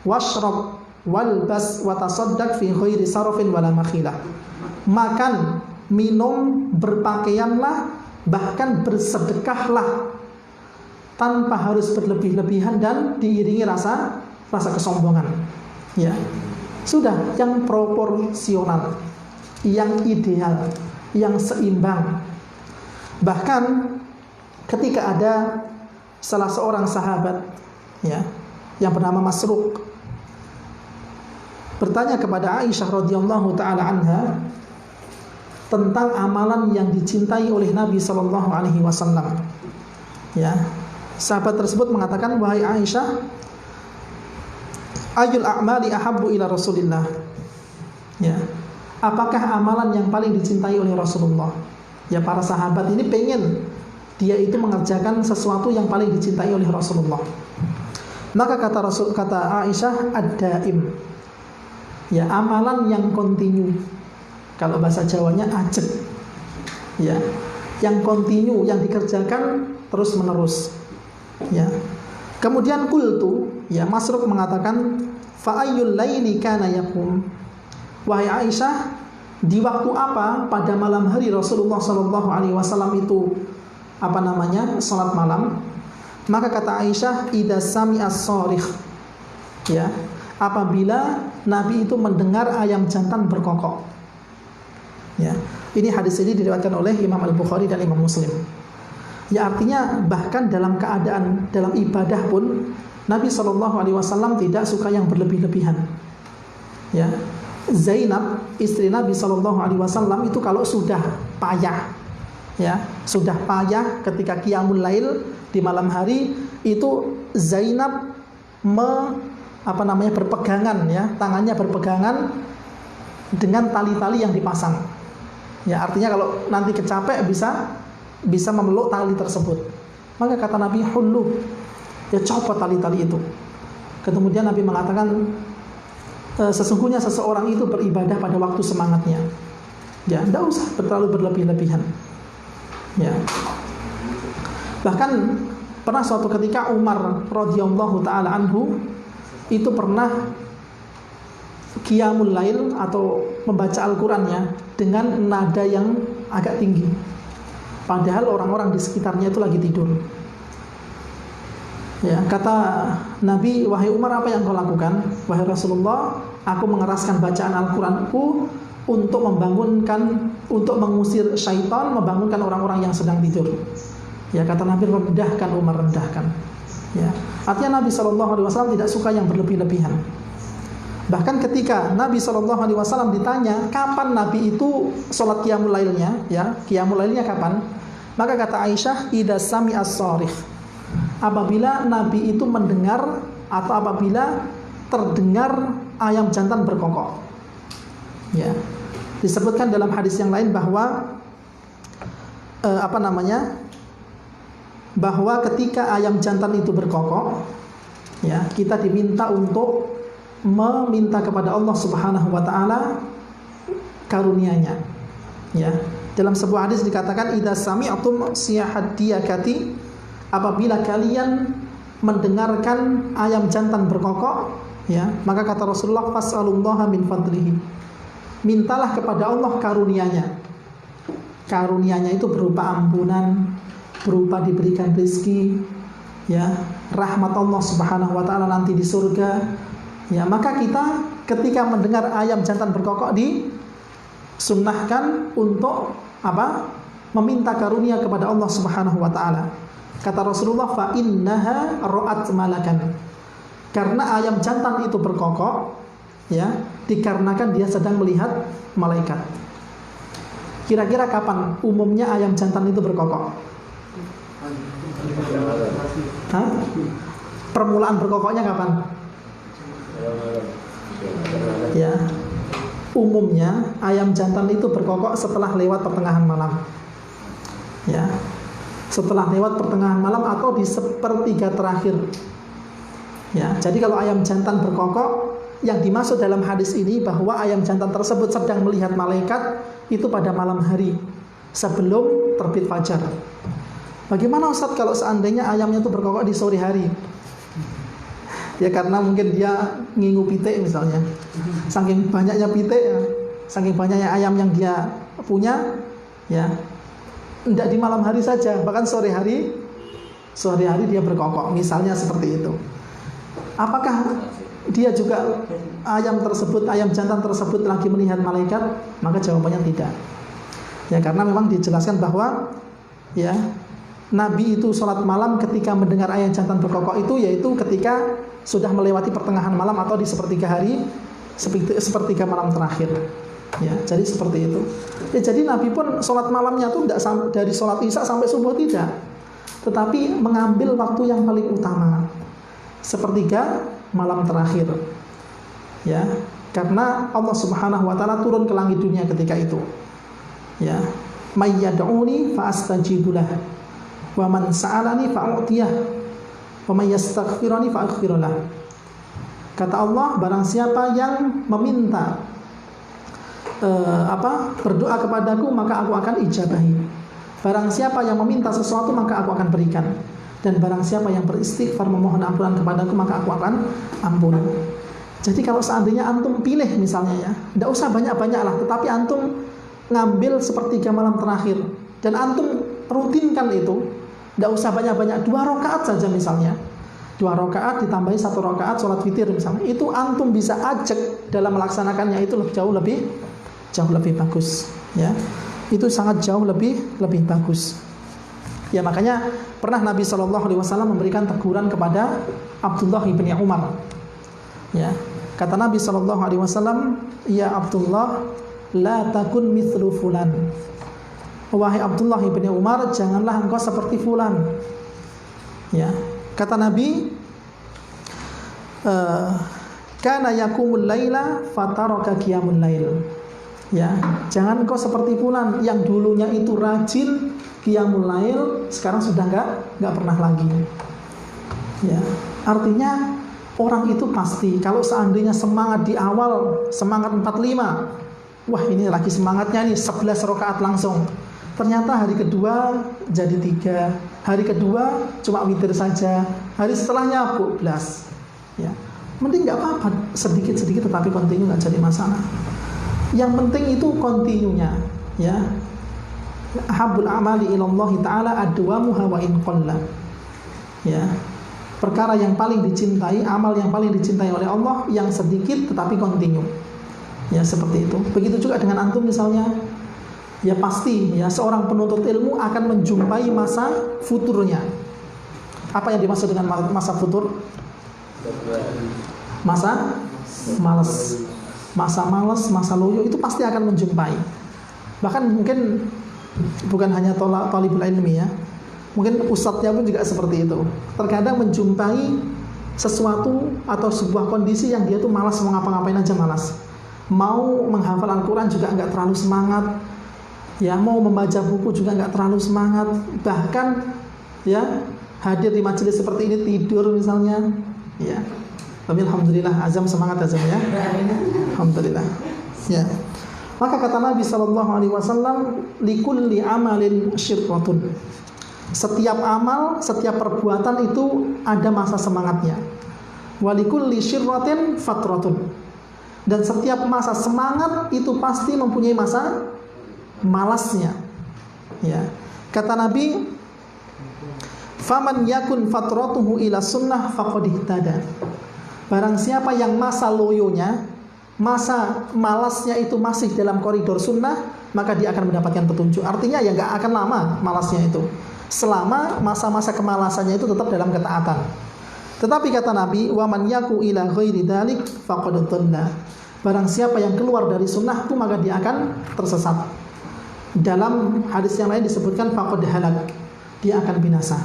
washrab walbas watasaddaq fi ghairi sarafin wala makhilah. Makan, minum, berpakaianlah, bahkan bersedekahlah tanpa harus berlebih-lebihan dan diiringi rasa kesombongan. Ya. Sudah, yang proporsional, yang ideal, yang seimbang. Bahkan ketika ada salah seorang sahabat, ya, yang bernama Masruq bertanya kepada Aisyah radhiyallahu taala anha tentang amalan yang dicintai oleh Nabi sallallahu alaihi wasallam. Ya. Sahabat tersebut mengatakan, wahai Aisyah, ayul a'mali ahabbu ila Rasulillah. Ya. Apakah amalan yang paling dicintai oleh Rasulullah? Ya, para sahabat ini pengen dia itu mengerjakan sesuatu yang paling dicintai oleh Rasulullah. Maka kata Aisyah, ad-daim. Ya, amalan yang kontinu. Kalau bahasa Jawanya ajeg. Ya, yang kontinu, yang dikerjakan terus menerus. Ya. Kemudian qultu, ya, Masruq mengatakan, fa ayyul laili kana yaqum. Wahai Aisyah, di waktu apa pada malam hari Rasulullah sallallahu alaihi wasallam itu salat malam? Maka kata Aisyah, idza sami'as sharikh. Ya, apabila Nabi itu mendengar ayam jantan berkokok. Ya. Ini hadis ini diriwayatkan oleh Imam Al-Bukhari dan Imam Muslim. Ya, artinya bahkan dalam keadaan dalam ibadah pun Nabi SAW tidak suka yang berlebih-lebihan. Ya, Zainab istri Nabi SAW itu kalau sudah payah, ya, sudah payah ketika qiyamul lail di malam hari itu Zainab berpegangan, ya, tangannya berpegangan dengan tali-tali yang dipasang. Ya, artinya kalau nanti kecapek bisa memeluk tali tersebut. Maka kata Nabi, hullu, ya, copot tali-tali itu. Kemudian Nabi mengatakan, sesungguhnya seseorang itu beribadah pada waktu semangatnya. Ya, tidak usah terlalu berlebih-lebihan. Ya. Bahkan pernah suatu ketika Umar radhiyallahu taala anhu itu pernah qiyamul lail atau membaca Al-Qur'annya dengan nada yang agak tinggi. Padahal orang-orang di sekitarnya itu lagi tidur. Ya, kata Nabi, wahai Umar, apa yang kau lakukan? Wahai Rasulullah, aku mengeraskan bacaan Al-Qur'anku untuk mengusir syaitan, membangunkan orang-orang yang sedang tidur. Ya, kata Nabi, rendahkan Umar, rendahkan. Ya, artinya Nabi SAW tidak suka yang berlebih-lebihan. Bahkan ketika Nabi SAW ditanya kapan Nabi itu sholat qiyamul lailnya, ya, qiyamul lailnya kapan? Maka kata Aisyah, idza sami'as sharikh, apabila Nabi itu mendengar atau apabila terdengar ayam jantan berkokok. Ya, disebutkan dalam hadis yang lain bahwa bahwa ketika ayam jantan itu berkokok, ya, kita diminta untuk meminta kepada Allah Subhanahu wa taala karunia-Nya. Ya, dalam sebuah hadis dikatakan idza sami'tum siyahat diyakati, apabila kalian mendengarkan ayam jantan berkokok, ya, maka kata Rasulullah fas'alullaha min fadlihi, mintalah kepada Allah karunia-Nya. Karunia-Nya itu berupa ampunan, berupa diberikan rezeki, ya, rahmat Allah Subhanahu wa taala nanti di surga. Ya, maka kita ketika mendengar ayam jantan berkokok disunnahkan untuk apa? Meminta karunia kepada Allah Subhanahu wa taala. Kata Rasulullah, fa innaha ra'at malakan. Karena ayam jantan itu berkokok, ya, dikarenakan dia sedang melihat malaikat. Kira-kira kapan umumnya ayam jantan itu berkokok? Hah? Permulaan berkokoknya kapan? Ya, umumnya ayam jantan itu berkokok setelah lewat pertengahan malam. Ya, setelah lewat pertengahan malam atau di sepertiga terakhir. Ya, jadi kalau ayam jantan berkokok, yang dimaksud dalam hadis ini bahwa ayam jantan tersebut sedang melihat malaikat itu pada malam hari sebelum terbit fajar. Bagaimana Ustaz kalau seandainya ayamnya itu berkokok di sore hari? Ya, karena mungkin dia ngingu pitik misalnya. Saking banyaknya pitik, saking banyaknya ayam yang dia punya, ya, tidak di malam hari saja, bahkan sore hari dia berkokok, misalnya seperti itu. Apakah dia juga ayam jantan tersebut lagi melihat malaikat? Maka jawabannya tidak. Ya, karena memang dijelaskan bahwa, ya, Nabi itu sholat malam ketika mendengar ayam jantan berkokok itu yaitu ketika sudah melewati pertengahan malam atau di sepertiga malam terakhir. Ya, jadi seperti itu. Ya, jadi Nabi pun sholat malamnya itu tidak dari sholat isya sampai subuh, tidak, tetapi mengambil waktu yang paling utama, sepertiga malam terakhir. Ya, karena Allah Subhanahu wa taala turun ke langit dunia ketika itu. Ya, may yad'uni fa astajibulah wa man sa'alani fa'utiyah wa may yastaghfiruni fa'aghfirlah. Kata Allah, barang siapa yang meminta berdoa kepadaku maka aku akan ijabahi. Barang siapa yang meminta sesuatu maka aku akan berikan. Dan barang siapa yang beristighfar memohon ampunan kepadaku maka aku akan ampuni. Jadi kalau seandainya antum pilih misalnya, ya, tidak usah banyak-banyak lah, tetapi antum ngambil sepertiga malam terakhir dan antum rutinkan itu. Tidak usah banyak-banyak, 2 rakaat saja misalnya, 2 rakaat ditambahi 1 rakaat sholat witir misalnya, itu antum bisa ajak dalam melaksanakannya, itu jauh lebih bagus. Ya, itu sangat jauh lebih bagus. Ya, makanya pernah Nabi SAW memberikan teguran kepada Abdullah bin Umar. Ya, kata Nabi SAW, ya Abdullah, la takun mithlu fulan. Wahai Abdullah bin Umar, janganlah engkau seperti fulan. Ya, kata Nabi, kana yakumul laila fataraka qiyamul lail. Ya, jangan engkau seperti fulan yang dulunya itu rajin qiyamul lail, sekarang sudah enggak pernah lagi. Ya, artinya orang itu pasti kalau seandainya semangat di awal, semangat 45, wah ini lagi semangatnya nih 11 rakaat langsung. Ternyata hari kedua jadi 3, hari kedua cuma witir saja, hari setelahnya 12. Ya, mending nggak apa-apa, sedikit-sedikit tetapi kontinu, nggak jadi masalah. Yang penting itu kontinunya. Ya, ahabbul amali ilallahi ta'ala adwamuha wa in qalla. Ya, perkara yang paling dicintai, amal yang paling dicintai oleh Allah yang sedikit tetapi kontinu. Ya seperti itu. Begitu juga dengan antum misalnya, ya pasti ya seorang penuntut ilmu akan menjumpai masa futurnya. Apa yang dimaksud dengan masa futur? Masa malas. Masa malas, masa loyo itu pasti akan menjumpai. Bahkan mungkin bukan hanya talibul ilmi ya, mungkin ustadznya pun juga seperti itu. Terkadang menjumpai sesuatu atau sebuah kondisi yang dia tuh malas, mau ngapa-ngapain aja malas. Mau menghafal Al-Quran juga nggak terlalu semangat, ya mau membaca buku juga nggak terlalu semangat, bahkan ya hadir di majelis seperti ini tidur misalnya, ya. Tapi alhamdulillah azam semangat azam ya, alhamdulillah. Ya. Maka kata Nabi SAW, likulli amalin syirratun. Setiap amal, setiap perbuatan itu ada masa semangatnya. Walikulli syirratin fatratun. Dan setiap masa semangat itu pasti mempunyai masa malasnya. Ya. Kata Nabi, faman yakun fatratuhu ila sunnah faqad ihtada. Barang siapa yang masa loyonya, masa malasnya itu masih dalam koridor sunnah, maka dia akan mendapatkan petunjuk. Artinya ya nggak akan lama malasnya itu, selama masa-masa kemalasannya itu tetap dalam ketaatan. Tetapi kata Nabi, wa man yaku ila ghairi dzalik faqad dhalla. Barang siapa yang keluar dari sunnah itu maka dia akan tersesat. Dalam hadis yang lain disebutkan faqad halak, dia akan binasa.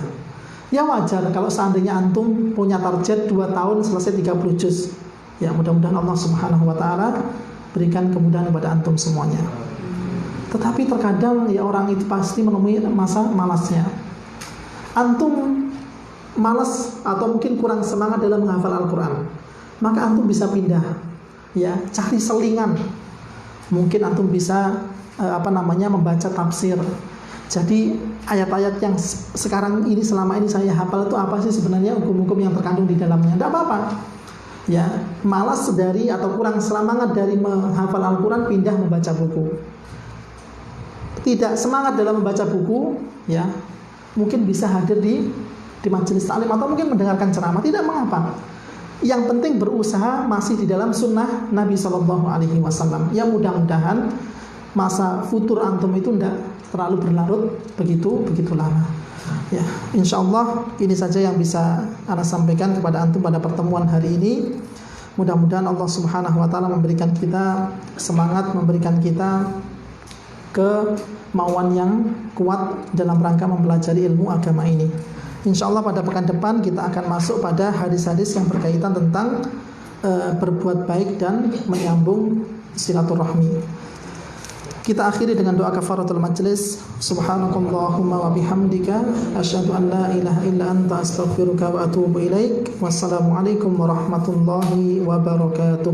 Ya wajar kalau seandainya antum punya target 2 tahun selesai 30 juz. Ya mudah-mudahan Allah Subhanahu wa taala berikan kemudahan kepada antum semuanya. Tetapi terkadang ya orang itu pasti menemui masa malasnya. Antum malas atau mungkin kurang semangat dalam menghafal Al-Quran, maka antum bisa pindah, ya cari selingan. Mungkin antum bisa membaca tafsir. Jadi ayat-ayat yang sekarang ini selama ini saya hafal itu apa sih sebenarnya hukum-hukum yang terkandung di dalamnya? Tidak apa-apa. Ya, malas dari atau kurang semangat dari menghafal Al-Quran, pindah membaca buku. Tidak semangat dalam membaca buku, ya mungkin bisa hadir di majelis taklim atau mungkin mendengarkan ceramah, tidak mengapa. Yang penting berusaha masih di dalam sunnah Nabi SAW. Ya mudah-mudahan masa futur antum itu tidak terlalu berlarut begitu lama. Ya, insya Allah ini saja yang bisa Ana sampaikan kepada antum pada pertemuan hari ini. Mudah-mudahan Allah Subhanahu wa taala memberikan kita semangat, memberikan kita kemauan yang kuat dalam rangka mempelajari ilmu agama ini. Insya Allah pada pekan depan kita akan masuk pada hadis-hadis yang berkaitan tentang berbuat baik dan menyambung silaturahmi. Kita akhiri dengan doa kafaratul majlis. Subhanakallahumma wa bihamdika asyhadu an la ilaha illa anta astaghfiruka wa atubu ilaik. Wassalamualaikum warahmatullahi wabarakatuh.